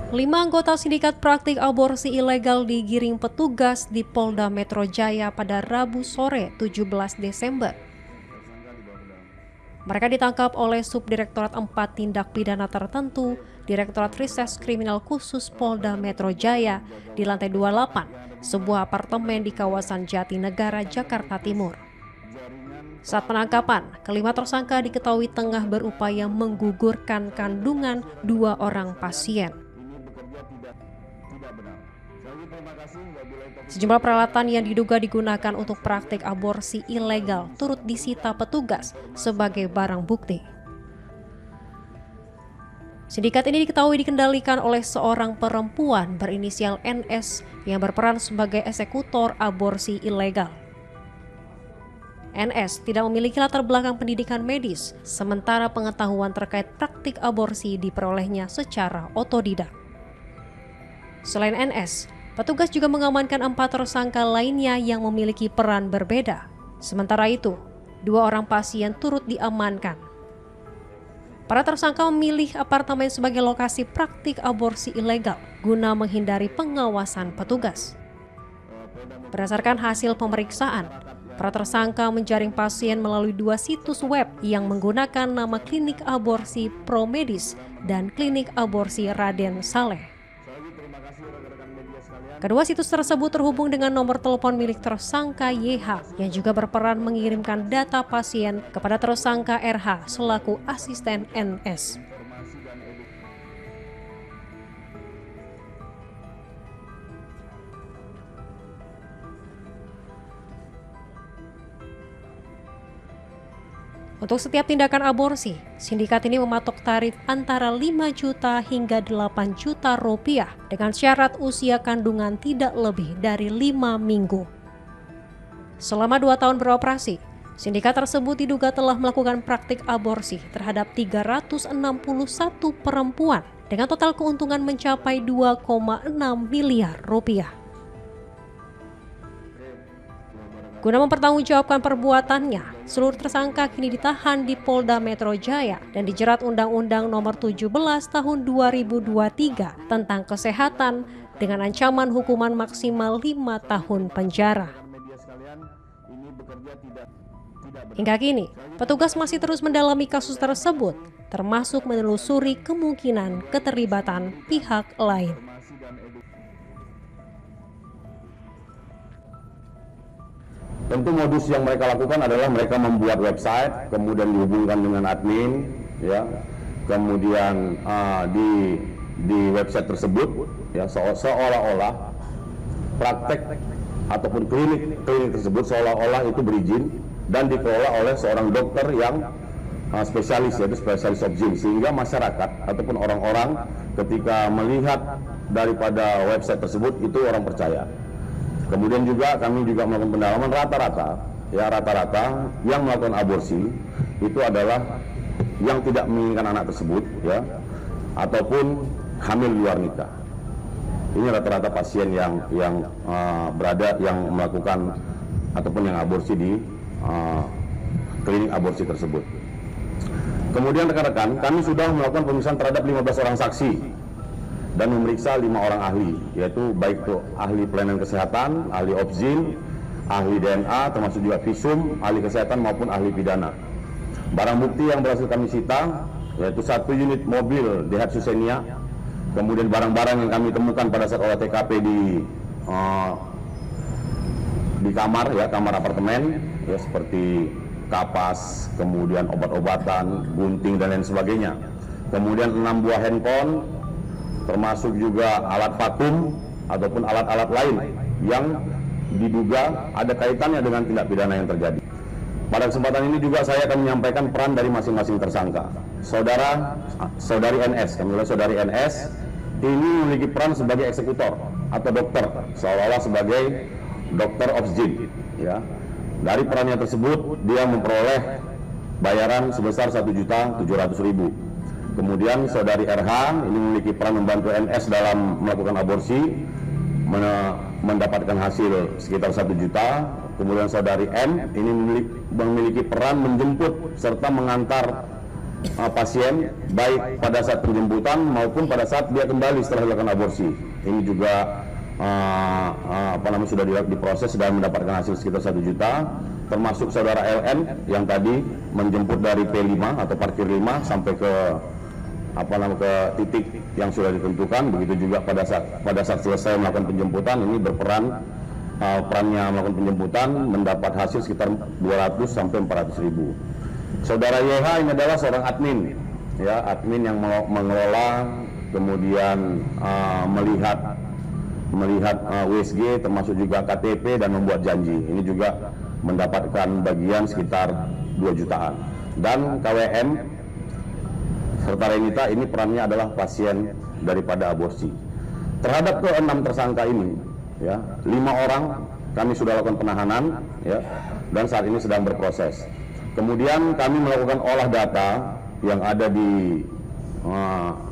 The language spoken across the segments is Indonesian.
5 anggota sindikat praktik aborsi ilegal digiring petugas di Polda Metro Jaya pada Rabu sore 17 Desember. Mereka ditangkap oleh Subdirektorat 4 Tindak Pidana Tertentu, Direktorat Reses Kriminal Khusus Polda Metro Jaya di lantai 28, sebuah apartemen di kawasan Jatinegara, Jakarta Timur. Saat penangkapan, kelima tersangka diketahui tengah berupaya menggugurkan kandungan 2 orang pasien. Sejumlah peralatan yang diduga digunakan untuk praktik aborsi ilegal turut disita petugas sebagai barang bukti. Sindikat ini diketahui dikendalikan oleh seorang perempuan berinisial NS yang berperan sebagai eksekutor aborsi ilegal. NS tidak memiliki latar belakang pendidikan medis, sementara pengetahuan terkait praktik aborsi diperolehnya secara otodidak. Selain NS, petugas juga mengamankan 4 tersangka lainnya yang memiliki peran berbeda. Sementara itu, 2 orang pasien turut diamankan. Para tersangka memilih apartemen sebagai lokasi praktik aborsi ilegal guna menghindari pengawasan petugas. Berdasarkan hasil pemeriksaan, para tersangka menjaring pasien melalui 2 situs web yang menggunakan nama Klinik Aborsi Promedis dan Klinik Aborsi Raden Saleh. Kedua situs tersebut terhubung dengan nomor telepon milik tersangka YH yang juga berperan mengirimkan data pasien kepada tersangka RH selaku asisten NS. Untuk setiap tindakan aborsi, sindikat ini mematok tarif antara 5 juta hingga 8 juta rupiah dengan syarat usia kandungan tidak lebih dari 5 minggu. Selama 2 tahun beroperasi, sindikat tersebut diduga telah melakukan praktik aborsi terhadap 361 perempuan dengan total keuntungan mencapai 2,6 miliar rupiah. Guna mempertanggungjawabkan perbuatannya, seluruh tersangka kini ditahan di Polda Metro Jaya dan dijerat Undang-Undang Nomor 17 Tahun 2023 tentang kesehatan dengan ancaman hukuman maksimal 5 tahun penjara. Hingga kini, petugas masih terus mendalami kasus tersebut, termasuk menelusuri kemungkinan keterlibatan pihak lain. Tentu modus yang mereka lakukan adalah mereka membuat website, kemudian dihubungkan dengan admin, ya, kemudian di website tersebut, ya, seolah-olah praktek ataupun klinik tersebut seolah-olah itu berizin dan dikelola oleh seorang dokter yang spesialis, yaitu spesialis obgyn, sehingga masyarakat ataupun orang-orang ketika melihat daripada website tersebut itu orang percaya. Kemudian juga kami juga melakukan pendalaman rata-rata yang melakukan aborsi itu adalah yang tidak menginginkan anak tersebut, ya, ataupun hamil luar nikah. Ini rata-rata pasien yang melakukan ataupun yang aborsi di klinik aborsi tersebut. Kemudian rekan-rekan, kami sudah melakukan pemeriksaan terhadap 15 orang saksi dan memeriksa 5 orang ahli, yaitu baik itu ahli pelayanan kesehatan, ahli obgyn, ahli DNA, termasuk juga visum, ahli kesehatan maupun ahli pidana. Barang bukti yang berhasil kami sita yaitu 1 unit mobil DH Xenia, kemudian barang-barang yang kami temukan pada saat olah TKP di kamar, ya, kamar apartemen, ya, seperti kapas, kemudian obat-obatan, gunting dan lain sebagainya. Kemudian 6 buah handphone, termasuk juga alat vakum ataupun alat-alat lain yang diduga ada kaitannya dengan tindak pidana yang terjadi. Pada kesempatan ini juga saya akan menyampaikan peran dari masing-masing tersangka. Saudari NS, kami bilang saudari NS, ini memiliki peran sebagai eksekutor atau dokter, seolah-olah sebagai dokter obgyn, ya. Dari perannya tersebut dia memperoleh bayaran sebesar 1.700.000. Kemudian saudari RH ini memiliki peran membantu NS dalam melakukan aborsi, mendapatkan hasil sekitar 1 juta. Kemudian saudari M ini memiliki peran menjemput serta mengantar pasien baik pada saat penjemputan maupun pada saat dia kembali setelah dilakukan aborsi. Ini juga sudah diproses dan mendapatkan hasil sekitar 1 juta, termasuk saudara LN yang tadi menjemput dari P5 atau parkir 5 sampai ke ke titik yang sudah ditentukan. Begitu juga pada saat selesai melakukan penjemputan, ini perannya melakukan penjemputan mendapat hasil sekitar 200 sampai 400 ribu. Saudara YH ini adalah seorang admin, ya, admin yang mengelola, kemudian melihat USG, termasuk juga KTP dan membuat janji. Ini juga mendapatkan bagian sekitar 2 jutaan. Dan KWM serta Renita ini perannya adalah pasien daripada aborsi. Terhadap ke-6 tersangka ini, ya, 5 orang kami sudah lakukan penahanan, ya, dan saat ini sedang berproses. Kemudian kami melakukan olah data yang ada di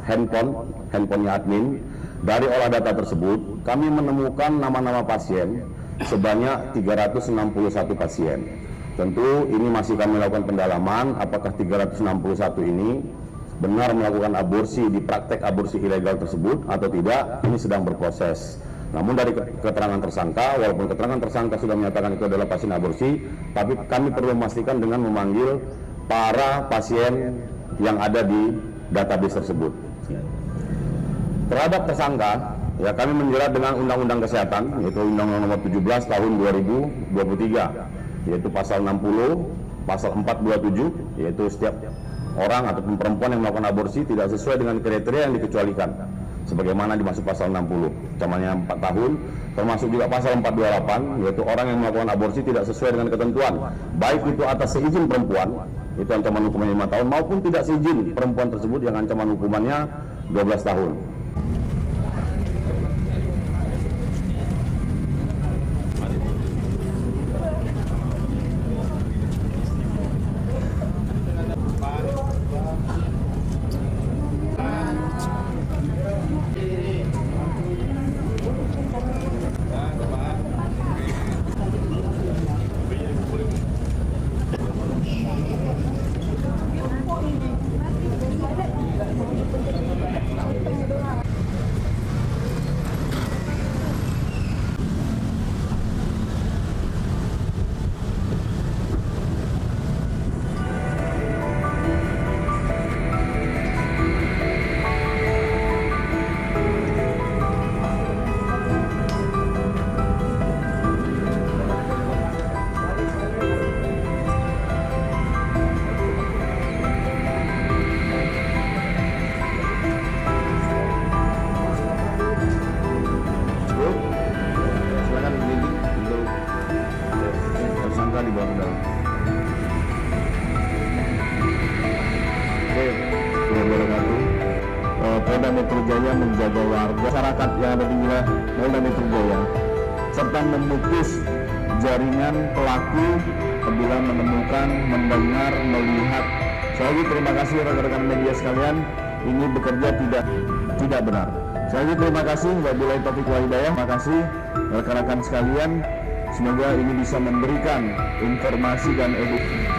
handphonenya admin. Dari olah data tersebut kami menemukan nama-nama pasien sebanyak 361 pasien. Tentu ini masih kami lakukan pendalaman apakah 361 ini benar melakukan aborsi di praktek aborsi ilegal tersebut atau tidak. Ini sedang berproses. Namun dari keterangan tersangka, walaupun keterangan tersangka sudah menyatakan itu adalah pasien aborsi, tapi kami perlu memastikan dengan memanggil para pasien yang ada di database tersebut. Terhadap tersangka, ya, kami menjerat dengan Undang-Undang Kesehatan, yaitu Undang-Undang Nomor 17 Tahun 2023, yaitu pasal 60, pasal 427, yaitu setiap orang ataupun perempuan yang melakukan aborsi tidak sesuai dengan kriteria yang dikecualikan, sebagaimana dimaksud pasal 60, ancamannya 4 tahun, termasuk juga pasal 428, yaitu orang yang melakukan aborsi tidak sesuai dengan ketentuan, baik itu atas seizin perempuan, itu ancaman hukumannya 5 tahun, maupun tidak seizin perempuan tersebut yang ancaman hukumannya 12 tahun. Polda Metro Jaya menjaga warga masyarakat yang ada di wilayah Polda Metro Jaya serta memutus jaringan pelaku apabila menemukan, mendengar, melihat. Sekali lagi terima kasih rekan-rekan media sekalian, ini bekerja tidak benar. Sekali lagi terima kasih, wabillahi taufiq wal hidayah. Terima kasih rekan-rekan sekalian, semoga ini bisa memberikan informasi dan edukasi.